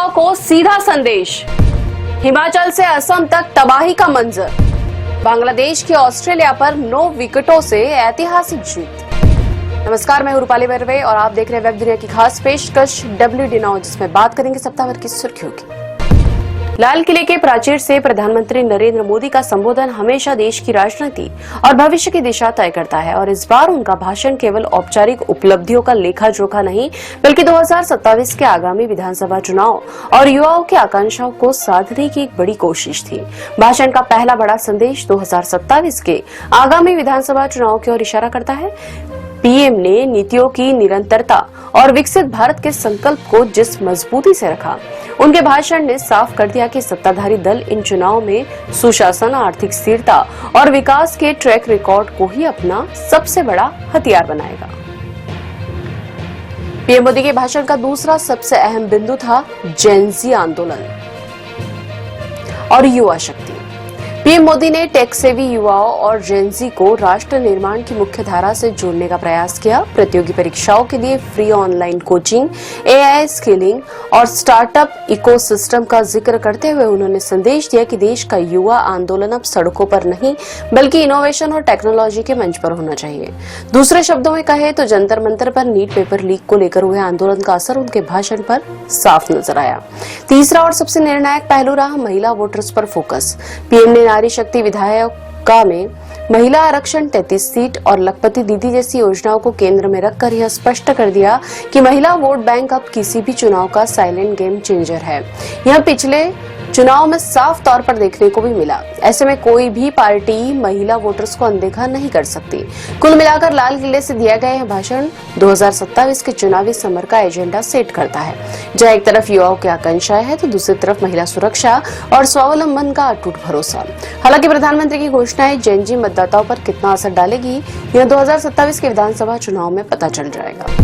युवाओं को सीधा संदेश। हिमाचल से असम तक तबाही का मंजर। बांग्लादेश की ऑस्ट्रेलिया पर 9 विकेटों से ऐतिहासिक जीत। नमस्कार, मैं हूं रूपाली बर्वे और आप देख रहे हैं वेब दुनिया की खास पेशकश WD नाउ, जिसमें बात करेंगे सप्ताह भर की सुर्खियों की। लाल किले के प्राचीर से प्रधानमंत्री नरेंद्र मोदी का संबोधन हमेशा देश की राजनीति और भविष्य की दिशा तय करता है और इस बार उनका भाषण केवल औपचारिक उपलब्धियों का लेखा जोखा नहीं, बल्कि 2027 के आगामी विधानसभा चुनाव और युवाओं की आकांक्षाओं को साधने की एक बड़ी कोशिश थी। भाषण का पहला बड़ा संदेश 2027 के आगामी विधानसभा चुनाव की ओर इशारा करता है। पीएम ने नीतियों की निरंतरता और विकसित भारत के संकल्प को जिस मजबूती से रखा, उनके भाषण ने साफ कर दिया कि सत्ताधारी दल इन चुनाव में सुशासन, आर्थिक स्थिरता और विकास के ट्रैक रिकॉर्ड को ही अपना सबसे बड़ा हथियार बनाएगा। पीएम मोदी के भाषण का दूसरा सबसे अहम बिंदु था जेन-ज़ी आंदोलन और युवा शक्ति। पीएम मोदी ने टेक सेवी युवाओं और जेन-ज़ी को राष्ट्र निर्माण की मुख्य धारा से जोड़ने का प्रयास किया। प्रतियोगी परीक्षाओं के लिए free online coaching, AI skilling और स्टार्टअप इकोसिस्टम का जिक्र करते हुए उन्होंने संदेश दिया कि देश का युवा आंदोलन अब सड़कों पर नहीं, बल्कि इनोवेशन और टेक्नोलॉजी के मंच पर होना चाहिए। दूसरे शब्दों में कहे तो जंतर मंतर पर नीट पेपर लीक को लेकर हुए आंदोलन का असर उनके भाषण पर साफ नजर आया। तीसरा और सबसे निर्णायक पहलू रहा महिला वोटर्स पर फोकस। पीएम ने नारी शक्ति विधायिका में महिला आरक्षण, 33 सीट और लखपति दीदी जैसी योजनाओं को केंद्र में रखकर यह स्पष्ट कर दिया कि महिला वोट बैंक अब किसी भी चुनाव का साइलेंट गेम चेंजर है। यह पिछले चुनाव में साफ तौर पर देखने को भी मिला। ऐसे में कोई भी पार्टी महिला वोटर्स को अनदेखा नहीं कर सकती। कुल मिलाकर लाल किले से दिया गया यह भाषण 2027 के चुनावी समर का एजेंडा सेट करता है, जहां एक तरफ युवाओं की आकांक्षाएं है तो दूसरी तरफ महिला सुरक्षा और स्वावलंबन का अटूट भरोसा। हालांकि प्रधानमंत्री की घोषणाएं जेन-ज़ी मतदाताओं पर कितना असर डालेगी, यह 2027 के विधानसभा चुनाव में पता चल जाएगा।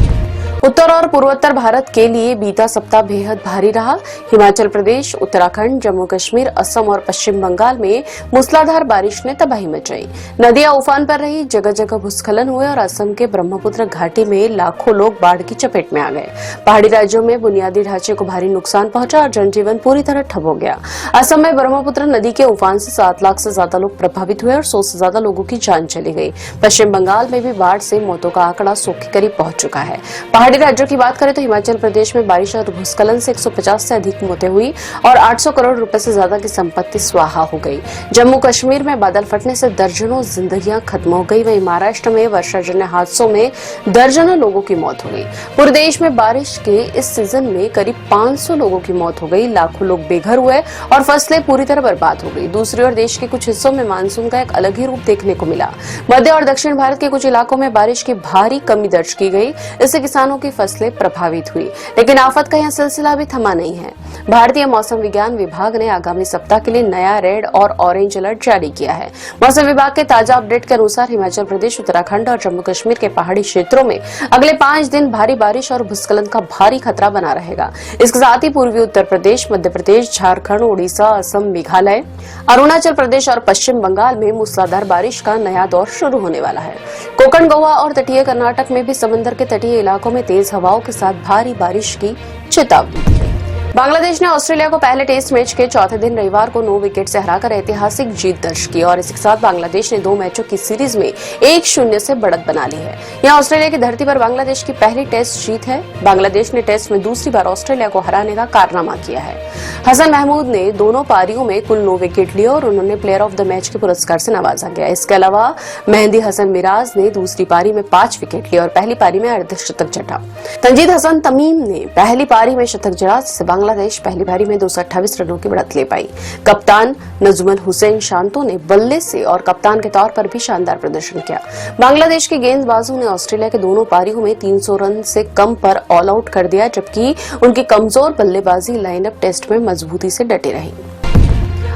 उत्तर और पूर्वोत्तर भारत के लिए बीता सप्ताह बेहद भारी रहा। हिमाचल प्रदेश, उत्तराखंड, जम्मू कश्मीर, असम और पश्चिम बंगाल में मूसलाधार बारिश ने तबाही मचाई। नदियां उफान पर रही, जगह जगह भूस्खलन हुए और असम के ब्रह्मपुत्र घाटी में लाखों लोग बाढ़ की चपेट में आ गए। पहाड़ी राज्यों में बुनियादी ढांचे को भारी नुकसान पहुंचा और जनजीवन पूरी तरह ठप हो गया। असम में ब्रह्मपुत्र नदी के उफान से 7 लाख से ज्यादा लोग प्रभावित हुए और 100 से ज्यादा लोगों की जान चली गई। पश्चिम बंगाल में भी बाढ़ से मौतों का आंकड़ा 100 के करीब पहुंच चुका है। पहाड़ी राज्यों की बात करें तो हिमाचल प्रदेश में बारिश और भूस्खलन से 150 से अधिक मौतें हुई और 800 करोड़ रुपए से ज्यादा की संपत्ति स्वाहा हो गई। जम्मू कश्मीर में बादल फटने से दर्जनों जिंदगियां खत्म हो गई। वहीं महाराष्ट्र में वर्षाजन्य हादसों में दर्जनों लोगों की मौत हो गई। पूरे देश में बारिश के इस सीजन में करीब 500 लोगों की मौत हो गई। लाखों लोग बेघर हुए और फसलें पूरी तरह बर्बाद हो गई। दूसरी ओर देश के कुछ हिस्सों में मानसून का एक अलग ही रूप देखने को मिला। मध्य और दक्षिण भारत के कुछ इलाकों में बारिश की भारी कमी दर्ज की गई। इससे किसानों की फसलें प्रभावित हुई, लेकिन आफत का यह सिलसिला भी थमा नहीं है। भारतीय मौसम विज्ञान विभाग ने आगामी सप्ताह के लिए नया रेड और ऑरेंज अलर्ट जारी किया है। मौसम विभाग के ताजा अपडेट के अनुसार हिमाचल प्रदेश, उत्तराखंड और जम्मू कश्मीर के पहाड़ी क्षेत्रों में अगले 5 दिन भारी बारिश और भूस्खलन का भारी खतरा बना रहेगा। इसके साथ ही पूर्वी उत्तर प्रदेश, मध्य प्रदेश, झारखंड, उड़ीसा, असम, मेघालय, अरुणाचल प्रदेश और पश्चिम बंगाल में मूसलाधार बारिश का नया दौर शुरू होने वाला है। कोकण, गोवा और तटीय कर्नाटक में भी समंदर के तटीय इलाकों में तेज हवाओं के साथ भारी बारिश की चेतावनी दी गई। बांग्लादेश ने ऑस्ट्रेलिया को पहले टेस्ट मैच के चौथे दिन रविवार को 9 विकेट से हराकर ऐतिहासिक जीत दर्ज की और इसके साथ बांग्लादेश ने 2 मैचों की सीरीज में 1-0 से बढ़त बना ली है। यह ऑस्ट्रेलिया की धरती पर बांग्लादेश की पहली टेस्ट जीत है। बांग्लादेश ने टेस्ट में दूसरी बार ऑस्ट्रेलिया को हराने का कारनामा किया है। हसन महमूद ने दोनों पारियों में कुल 9 विकेट लिए और उन्होंने प्लेयर ऑफ द मैच के पुरस्कार से नवाजा गया। इसके अलावा मेहंदी हसन मिराज ने दूसरी पारी में 5 विकेट लिए और पहली पारी में अर्धशतक जड़ा। तंजीद हसन तमीम ने पहली पारी में शतक जड़ा, जिससे बांग्लादेश पहली पारी में 228 रनों की बढ़त ले पाई। कप्तान नजुमन हुसैन शांतो ने बल्ले से और कप्तान के तौर पर भी शानदार प्रदर्शन किया। बांग्लादेश के गेंदबाजों ने ऑस्ट्रेलिया के दोनों पारियों में 300 रन से कम पर ऑल आउट कर दिया, जबकि उनकी कमजोर बल्लेबाजी लाइनअप टेस्ट में मजबूती से डटे रही।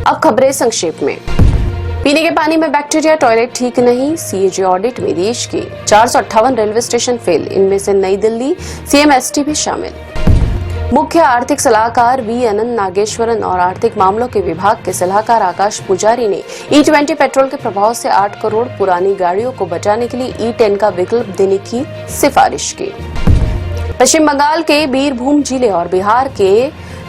अब खबरें संक्षेप में। पीने के पानी में बैक्टीरिया, टॉयलेट ठीक नहीं। CAG ऑडिट में देश के 458 रेलवे स्टेशन फेल, इनमें से नई दिल्ली, CMST भी शामिल। मुख्य आर्थिक सलाहकार वी अनंत नागेश्वरन और आर्थिक मामलों के विभाग के सलाहकार आकाश पुजारी ने E20 पेट्रोल के प्रभाव से 8 करोड़ पुरानी गाड़ियों को बचाने के लिए E10 का विकल्प देने की सिफारिश की। पश्चिम बंगाल के बीरभूम जिले और बिहार के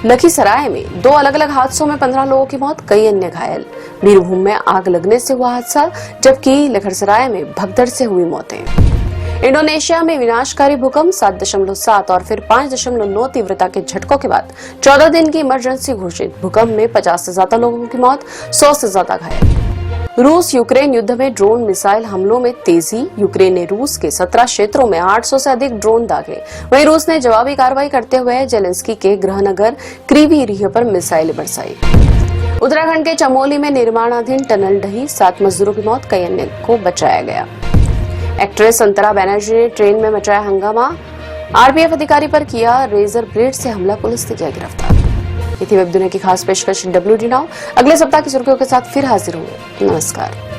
लखीसराय में 2 अलग-अलग हादसों में 15 लोगों की मौत, कई अन्य घायल। बीरभूम में आग लगने से हुआ हादसा, जबकि लखीसराय में भगदड़ से हुई मौतें। इंडोनेशिया में विनाशकारी भूकंप, 7.7 और फिर 5.9 तीव्रता के झटकों के बाद 14 दिन की इमरजेंसी घोषित। भूकंप में 50 से ज्यादा लोगों की मौत, 100 से ज्यादा घायल। रूस यूक्रेन युद्ध में ड्रोन मिसाइल हमलों में तेजी, यूक्रेन ने रूस के 17 क्षेत्रों में 800 से अधिक ड्रोन दागे। वहीं रूस ने जवाबी कार्रवाई करते हुए जेलेंस्की के गृहनगर क्रीवी रीह पर मिसाइलें बरसाई। उत्तराखंड के चमोली में निर्माणाधीन टनल ढही, 7 मजदूरों की मौत, कई अन्य को बचाया गया। एक्ट्रेस संतरा बनर्जी ने ट्रेन में मचाया हंगामा, आरपीएफ अधिकारी पर किया रेजर ब्लेड से हमला, पुलिस ने किया गिरफ्तार। ये थी वेब दुनिया की खास पेशकश WD नाउ। अगले सप्ताह की सुर्खियों के साथ फिर हाजिर होंगे। नमस्कार।